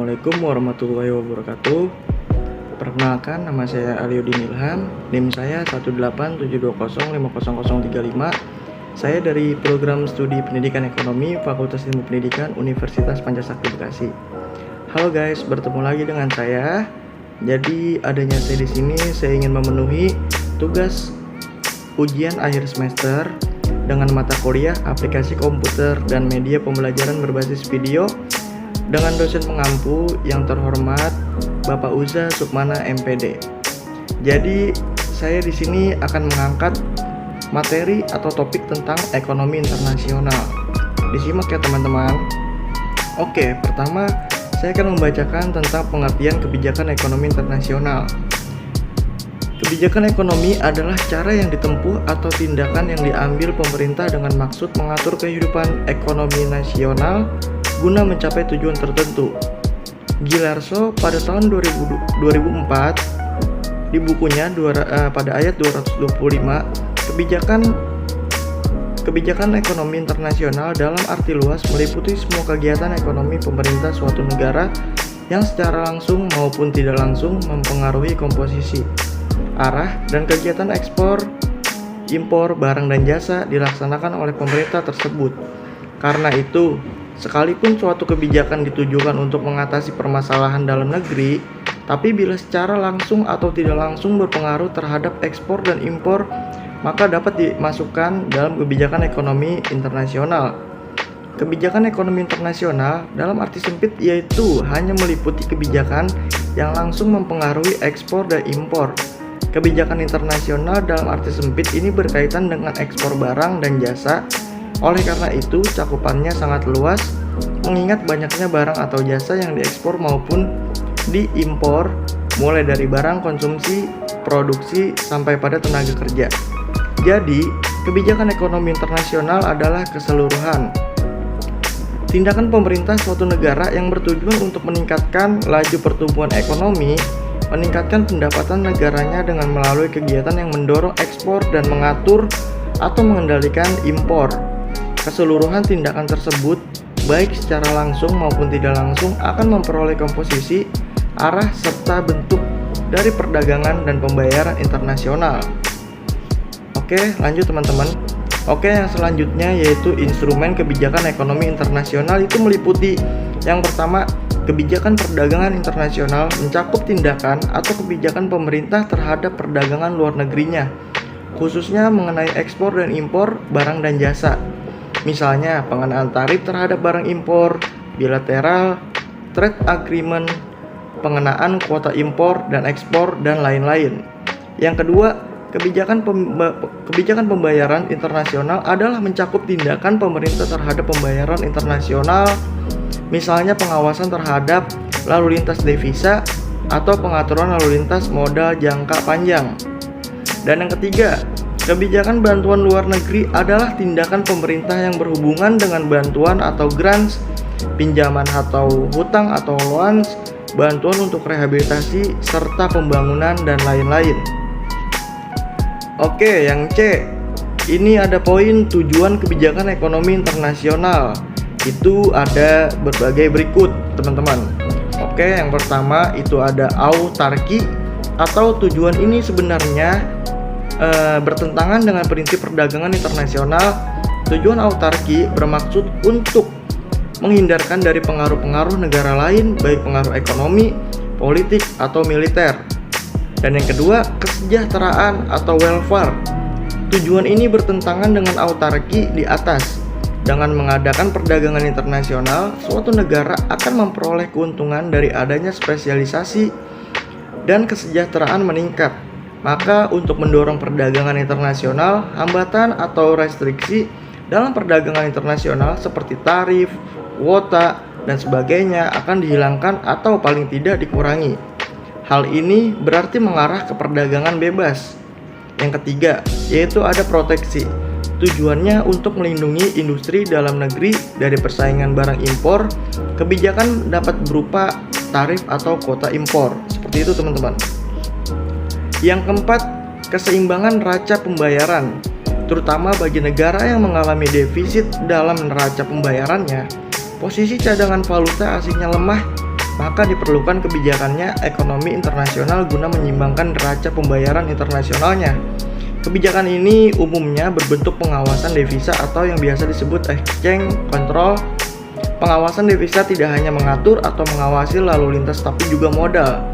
Assalamualaikum warahmatullahi wabarakatuh. Perkenalkan, nama saya Aliudin Ilham. NIM saya 18720500035. Saya dari program studi Pendidikan Ekonomi Fakultas Ilmu Pendidikan Universitas Pancasakti Bekasi. Halo guys, bertemu lagi dengan saya. Jadi adanya saya di sini, saya ingin memenuhi tugas ujian akhir semester dengan mata kuliah aplikasi komputer dan media pembelajaran berbasis video dengan dosen pengampu yang terhormat Bapak Uza Sukmana MPD. Jadi saya di sini akan mengangkat materi atau topik tentang ekonomi internasional. Disimak ya teman-teman. Oke, pertama saya akan membacakan tentang pengertian kebijakan ekonomi internasional. Kebijakan ekonomi adalah cara yang ditempuh atau tindakan yang diambil pemerintah dengan maksud mengatur kehidupan ekonomi nasional guna mencapai tujuan tertentu. Gilarso pada tahun 2004 di bukunya pada ayat 225, kebijakan ekonomi internasional dalam arti luas meliputi semua kegiatan ekonomi pemerintah suatu negara yang secara langsung maupun tidak langsung mempengaruhi komposisi, arah, dan kegiatan ekspor, impor barang dan jasa dilaksanakan oleh pemerintah tersebut. Karena itu, sekalipun suatu kebijakan ditujukan untuk mengatasi permasalahan dalam negeri, tapi bila secara langsung atau tidak langsung berpengaruh terhadap ekspor dan impor, maka dapat dimasukkan dalam kebijakan ekonomi internasional. Kebijakan ekonomi internasional dalam arti sempit yaitu hanya meliputi kebijakan yang langsung mempengaruhi ekspor dan impor. Kebijakan internasional dalam arti sempit ini berkaitan dengan ekspor barang dan jasa. Oleh karena itu, cakupannya sangat luas, mengingat banyaknya barang atau jasa yang diekspor maupun diimpor, mulai dari barang konsumsi, produksi, sampai pada tenaga kerja. Jadi, kebijakan ekonomi internasional adalah keseluruhan tindakan pemerintah suatu negara yang bertujuan untuk meningkatkan laju pertumbuhan ekonomi, meningkatkan pendapatan negaranya dengan melalui kegiatan yang mendorong ekspor dan mengatur atau mengendalikan impor. Keseluruhan tindakan tersebut, baik secara langsung maupun tidak langsung, akan memperoleh komposisi, arah, serta bentuk dari perdagangan dan pembayaran internasional. Oke, lanjut teman-teman. Oke, yang selanjutnya yaitu instrumen kebijakan ekonomi internasional itu meliputi yang pertama, kebijakan perdagangan internasional mencakup tindakan atau kebijakan pemerintah terhadap perdagangan luar negerinya, khususnya mengenai ekspor dan impor barang dan jasa. Misalnya, pengenaan tarif terhadap barang impor, bilateral, trade agreement, pengenaan kuota impor dan ekspor, dan lain-lain. Yang kedua, kebijakan pembayaran internasional adalah mencakup tindakan pemerintah terhadap pembayaran internasional, misalnya pengawasan terhadap lalu lintas devisa atau pengaturan lalu lintas modal jangka panjang. Dan yang ketiga, kebijakan bantuan luar negeri adalah tindakan pemerintah yang berhubungan dengan bantuan atau grants, pinjaman atau hutang atau loans, bantuan untuk rehabilitasi, serta pembangunan dan lain-lain. Oke, yang C, ini ada poin tujuan kebijakan ekonomi internasional. Itu ada berbagai berikut, teman-teman. Oke, yang pertama itu ada autarki, atau tujuan ini sebenarnya bertentangan dengan prinsip perdagangan internasional. Tujuan autarki bermaksud untuk menghindarkan dari pengaruh-pengaruh negara lain, baik pengaruh ekonomi, politik, atau militer. Dan yang kedua, kesejahteraan atau welfare. Tujuan ini bertentangan dengan autarki di atas. Dengan mengadakan perdagangan internasional, suatu negara akan memperoleh keuntungan dari adanya spesialisasi dan kesejahteraan meningkat. Maka untuk mendorong perdagangan internasional, hambatan atau restriksi dalam perdagangan internasional seperti tarif, kuota, dan sebagainya akan dihilangkan atau paling tidak dikurangi. Hal ini berarti mengarah ke perdagangan bebas. Yang ketiga, yaitu ada proteksi. Tujuannya untuk melindungi industri dalam negeri dari persaingan barang impor. Kebijakan dapat berupa tarif atau kuota impor. Seperti itu teman-teman. Yang keempat, keseimbangan neraca pembayaran. Terutama bagi negara yang mengalami defisit dalam neraca pembayarannya, posisi cadangan valuta asingnya lemah maka diperlukan kebijakannya ekonomi internasional guna menyeimbangkan neraca pembayaran internasionalnya. Kebijakan ini umumnya berbentuk pengawasan devisa atau yang biasa disebut exchange control. Pengawasan devisa tidak hanya mengatur atau mengawasi lalu lintas tapi juga modal.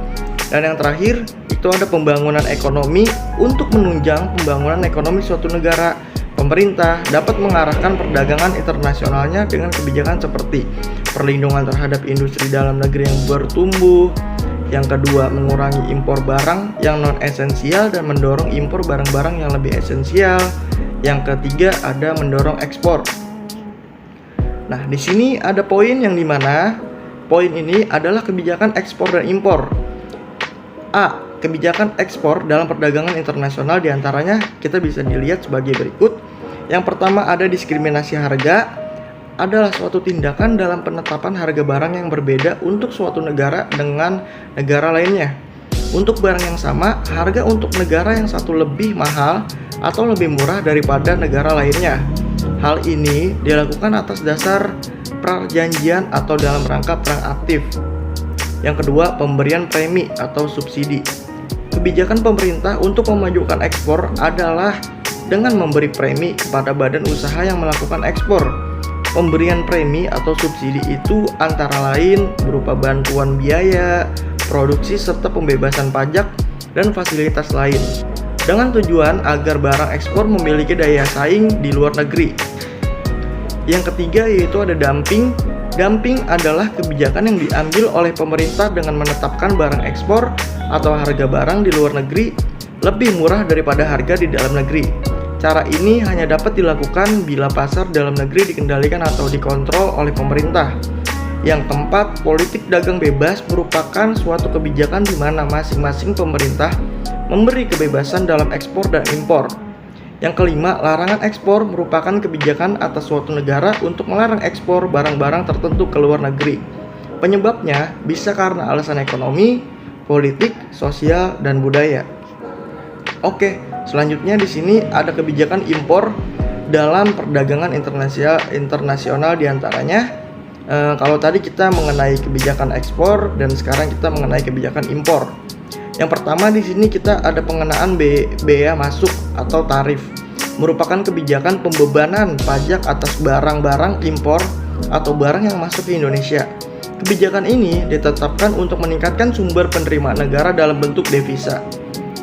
Dan yang terakhir, itu ada pembangunan ekonomi. Untuk menunjang pembangunan ekonomi suatu negara, pemerintah dapat mengarahkan perdagangan internasionalnya dengan kebijakan seperti perlindungan terhadap industri dalam negeri yang bertumbuh. Yang kedua, mengurangi impor barang yang non-esensial dan mendorong impor barang-barang yang lebih esensial. Yang ketiga, ada mendorong ekspor. Nah, di sini ada poin yang dimana poin ini adalah kebijakan ekspor dan impor. A. Kebijakan ekspor dalam perdagangan internasional diantaranya kita bisa dilihat sebagai berikut. Yang pertama, ada diskriminasi harga. Adalah suatu tindakan dalam penetapan harga barang yang berbeda untuk suatu negara dengan negara lainnya. Untuk barang yang sama, harga untuk negara yang satu lebih mahal atau lebih murah daripada negara lainnya. Hal ini dilakukan atas dasar perjanjian atau dalam rangka perang aktif. Yang kedua, pemberian premi atau subsidi. Kebijakan pemerintah untuk memajukan ekspor adalah dengan memberi premi kepada badan usaha yang melakukan ekspor. Pemberian premi atau subsidi itu antara lain berupa bantuan biaya, produksi serta pembebasan pajak dan fasilitas lain dengan tujuan agar barang ekspor memiliki daya saing di luar negeri. Yang ketiga yaitu ada dumping. Dumping adalah kebijakan yang diambil oleh pemerintah dengan menetapkan barang ekspor atau harga barang di luar negeri lebih murah daripada harga di dalam negeri. Cara ini hanya dapat dilakukan bila pasar dalam negeri dikendalikan atau dikontrol oleh pemerintah. Yang keempat, politik dagang bebas merupakan suatu kebijakan di mana masing-masing pemerintah memberi kebebasan dalam ekspor dan impor. Yang kelima, larangan ekspor merupakan kebijakan atas suatu negara untuk melarang ekspor barang-barang tertentu ke luar negeri. Penyebabnya bisa karena alasan ekonomi, politik, sosial, dan budaya. Oke, selanjutnya di sini ada kebijakan impor dalam perdagangan internasional diantaranya. Kalau tadi kita mengenai kebijakan ekspor dan sekarang kita mengenai kebijakan impor. Yang pertama di sini kita ada pengenaan bea masuk atau tarif. Merupakan kebijakan pembebanan pajak atas barang-barang impor atau barang yang masuk ke Indonesia. Kebijakan ini ditetapkan untuk meningkatkan sumber penerimaan negara dalam bentuk devisa.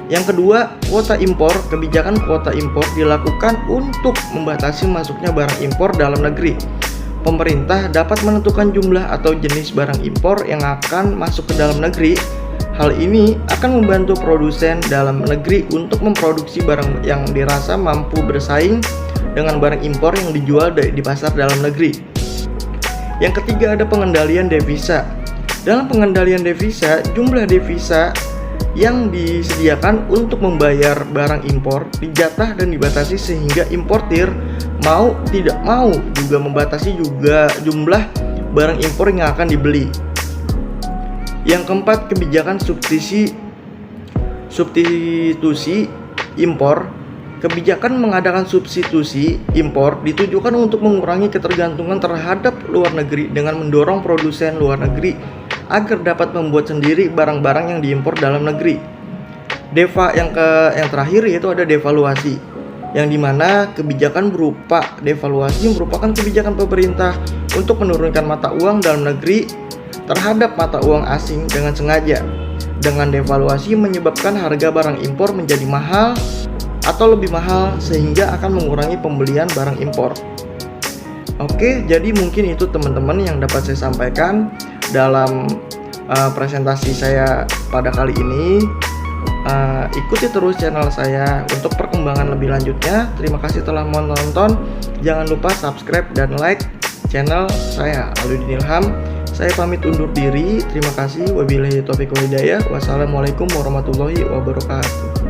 Yang kedua, kuota impor. Kebijakan kuota impor dilakukan untuk membatasi masuknya barang impor dalam negeri. Pemerintah dapat menentukan jumlah atau jenis barang impor yang akan masuk ke dalam negeri. Hal ini akan membantu produsen dalam negeri untuk memproduksi barang yang dirasa mampu bersaing dengan barang impor yang dijual di pasar dalam negeri. Yang ketiga, ada pengendalian devisa. Dalam pengendalian devisa, jumlah devisa yang disediakan untuk membayar barang impor dijatah dan dibatasi sehingga importir mau tidak mau juga membatasi juga jumlah barang impor yang akan dibeli. Yang keempat, kebijakan substitusi impor. Kebijakan mengadakan substitusi impor ditujukan untuk mengurangi ketergantungan terhadap luar negeri dengan mendorong produsen luar negeri agar dapat membuat sendiri barang-barang yang diimpor dalam negeri. Yang terakhir yaitu ada devaluasi, yang dimana kebijakan berupa devaluasi merupakan kebijakan pemerintah untuk menurunkan mata uang dalam negeri terhadap mata uang asing dengan sengaja. Dengan devaluasi menyebabkan harga barang impor menjadi mahal atau lebih mahal sehingga akan mengurangi pembelian barang impor. Oke, jadi mungkin itu teman-teman yang dapat saya sampaikan dalam presentasi saya pada kali ini. Ikuti terus channel saya untuk perkembangan lebih lanjutnya. Terima kasih telah menonton. Jangan lupa subscribe dan like channel saya, Aludin Ilham. Saya pamit undur diri. Terima kasih. Wabillahi taufiq wal hidayah. Wassalamualaikum warahmatullahi wabarakatuh.